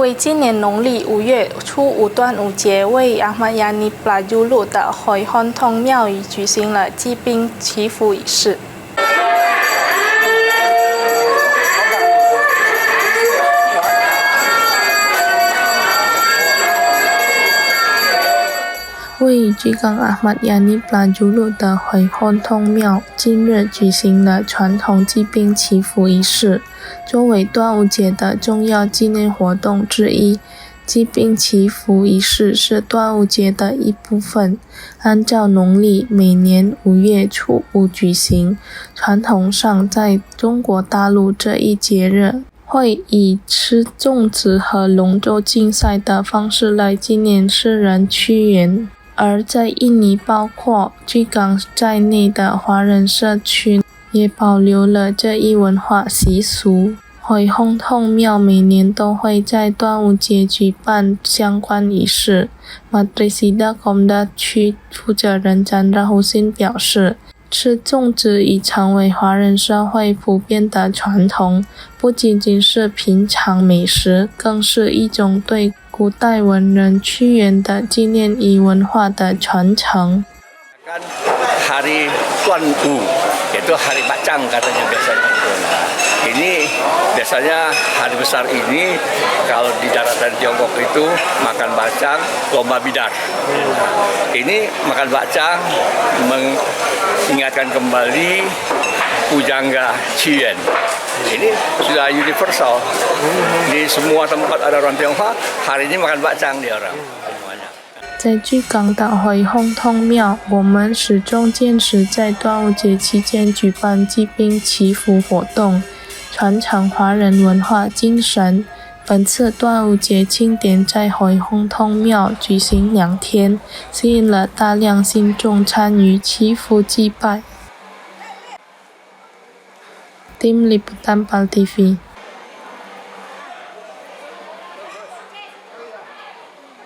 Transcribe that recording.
为今年农历5月初5端午节，为阿玛亚尼布拉尤鲁的回汉通庙宇举行了祭兵祈福仪式。位于吉冈阿玛亚尼布拉尤鲁的回汉通庙今日举行了传统祭兵祈福仪式，作为端午节的重要纪念活动之一。祭兵祈福仪式是端午节的一部分，按照农历每年5月初5举行。传统上，在中国大陆这一节日会以吃粽子和龙舟竞赛的方式来纪念诗人屈原。而在印尼包括吉冈在内的华人社区也保留了这一文化习俗。回汉通庙每年都会在端午节举办相关仪式。马德西达贡的区负责人詹拉胡辛表示，吃粽子已成为华人社会普遍的传统，不仅仅是品尝美食，更是一种对古代文人屈原的纪念与文化的传承。Hari 端午 yaitu hari bacang katanya biasanya. Ini biasanya hari besar ini kalau di daratan Tiongkok itu makan bacang, lomba bidar. Ini makan bacang mengingatkan kembali pujangga Qiyuan. Ini sudah universal. Di semua tempat ada orang Tionghoa, hari ini makan bacang dia orang. 在吉冈的回汉通庙，我们始终坚持在端午节期间举办祭兵祈福活动，传承华人文化精神。本次端午节庆典在回汉通庙举行2天，吸引了大量信众参与祈福祭拜。Tim Liputan PAL TV